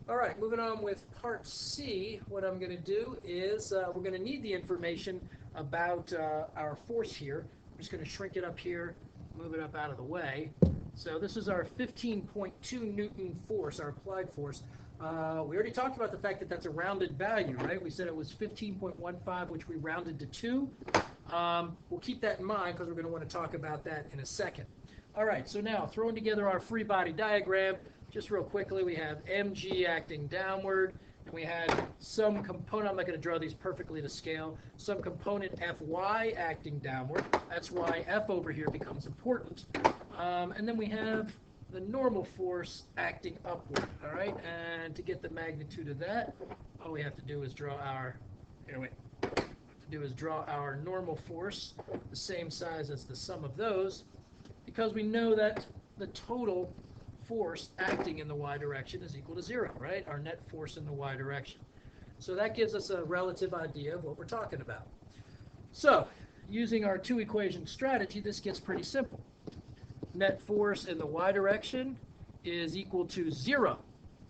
All right, moving on with part C, what I'm going to do is we're going to need the information about our force here. I'm just going to shrink it up here, move it up out of the way. So this is our 15.2 Newton force, our applied force. We already talked about the fact that that's a rounded value, right? We said it was 15.15, which we rounded to 2. We'll keep that in mind because we're going to want to talk about that in a second. All right, so now throwing together our free body diagram, just real quickly, we have mg acting downward, and we had some component, I'm not going to draw these perfectly to scale, some component Fy acting downward. That's why F over here becomes important. And then we have the normal force acting upward, all right? And to get the magnitude of that, all we have to do is draw our, normal force, the same size as the sum of those, because we know that the total force acting in the y direction is equal to 0, right? Our net force in the y direction. So that gives us a relative idea of what we're talking about. So, using our two equation strategy, this gets pretty simple. Net force in the y direction is equal to 0,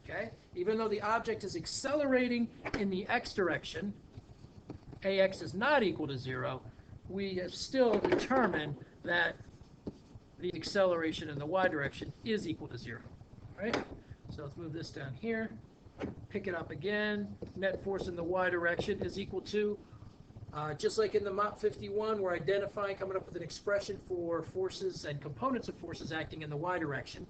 okay? Even though the object is accelerating in the x direction, ax is not equal to 0, we have still determined that the acceleration in the y direction is equal to 0, right? So let's move this down here, pick it up again. Net force in the y direction is equal to, just like in the Mop 51, we're identifying, coming up with an expression for forces and components of forces acting in the y direction.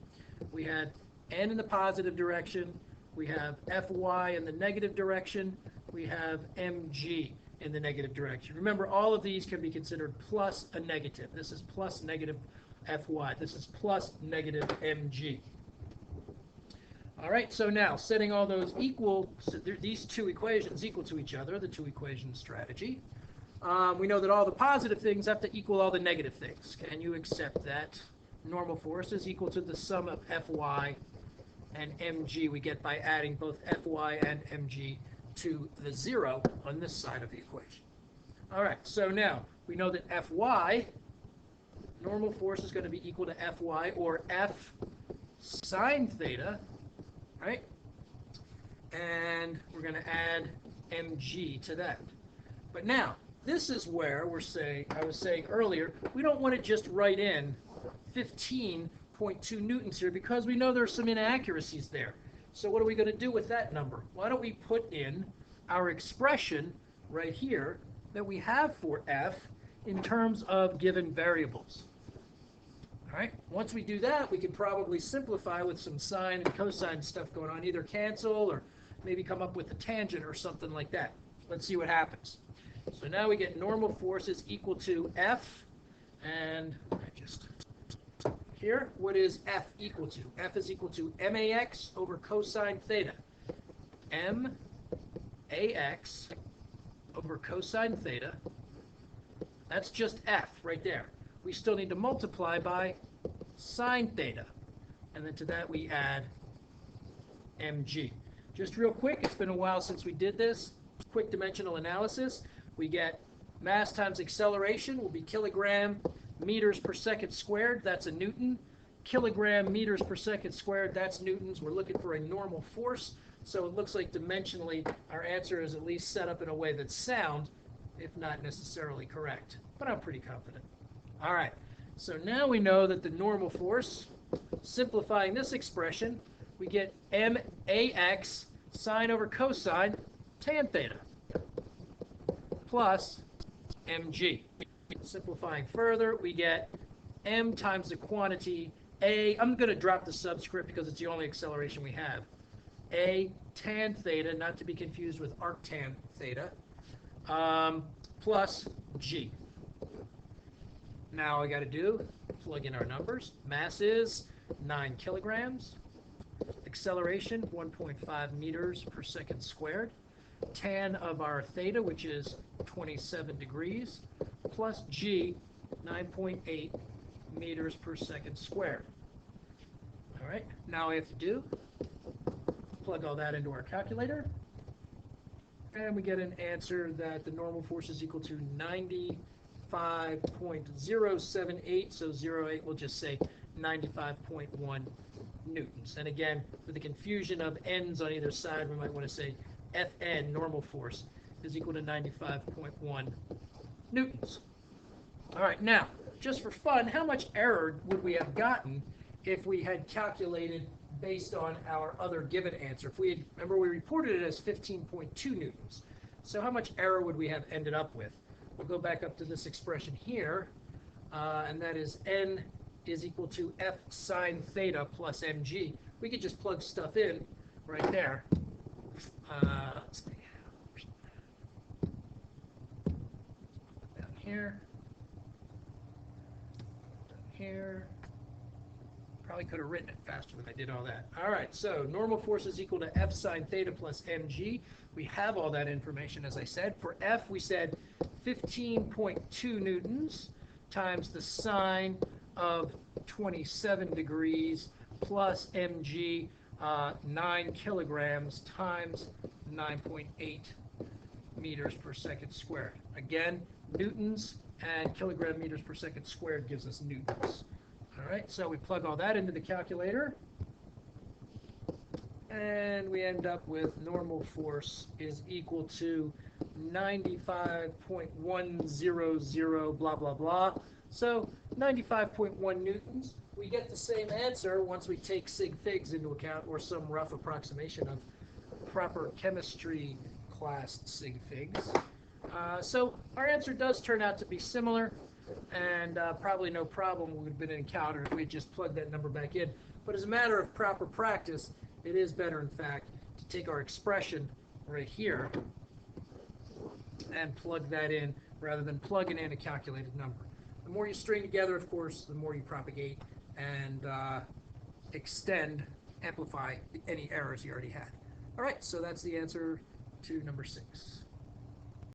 We had n in the positive direction, we have Fy in the negative direction, we have mg in the negative direction. Remember, all of these can be considered plus a negative. This is plus negative Fy. This is plus negative mg. All right, so now setting all those equal, so these two equations equal to each other, the two equation strategy, we know that all the positive things have to equal all the negative things. Can you accept that normal force is equal to the sum of Fy and mg we get by adding both Fy and mg to the 0 on this side of the equation? All right, so now we know that Fy, normal force, is going to be equal to Fy, or F sine theta, right? And we're going to add mg to that. But now, this is where we're saying, I was saying earlier, we don't want to just write in 15.2 newtons here because we know there's some inaccuracies there. So what are we going to do with that number? Why don't we put in our expression right here that we have for F in terms of given variables? All right, once we do that, we can probably simplify with some sine and cosine stuff going on, either cancel or maybe come up with a tangent or something like that. Let's see what happens. So now we get normal force is equal to F, and just here, what is F equal to? F is equal to max over cosine theta. max over cosine theta. That's just F right there. We still need to multiply by sine theta. And then to that we add mg. Just real quick, it's been a while since we did this. Quick dimensional analysis. We get mass times acceleration will be kilogram meters per second squared. That's a Newton. Kilogram meters per second squared, that's newtons. We're looking for a normal force. So it looks like dimensionally our answer is at least set up in a way that's sound, if not necessarily correct. But I'm pretty confident. All right, so now we know that the normal force, simplifying this expression, we get max sine over cosine tan theta plus mg. Simplifying further, we get m times the quantity a. I'm going to drop the subscript because it's the only acceleration we have. A tan theta, not to be confused with arctan theta, plus g. Now all I got to do, plug in our numbers. Mass is 9 kilograms. Acceleration, 1.5 meters per second squared. Tan of our theta, which is 27 degrees, plus g, 9.8 meters per second squared. All right, now all we have to do, plug all that into our calculator, and we get an answer that the normal force is equal to 95.078, so 0.8, we'll just say 95.1 newtons. And again, with the confusion of n's on either side, we might want to say Fn, normal force, is equal to 95.1 newtons. All right, now, just for fun, how much error would we have gotten if we had calculated based on our other given answer? If we had, remember, we reported it as 15.2 newtons. So how much error would we have ended up with? We'll go back up to this expression here, and that is n is equal to f sine theta plus mg. We could just plug stuff in right there. Let's see. Down here. Down here. Probably could have written it faster than I did all that. All right, so normal force is equal to f sine theta plus mg. We have all that information, as I said. For F, we said 15.2 newtons times the sine of 27 degrees plus mg, 9 kilograms times 9.8 meters per second squared. Again, newtons and kilogram meters per second squared gives us newtons. All right, so we plug all that into the calculator, and we end up with normal force is equal to 95.100 blah, blah, blah. So 95.1 newtons. We get the same answer once we take sig figs into account, or some rough approximation of proper chemistry class sig figs. So our answer does turn out to be similar, and probably no problem would have been encountered if we had just plugged that number back in. But as a matter of proper practice, it is better, in fact, to take our expression right here and plug that in rather than plugging in a calculated number. The more you string together, of course, the more you propagate and extend, amplify any errors you already had. All right, so that's the answer to number 6.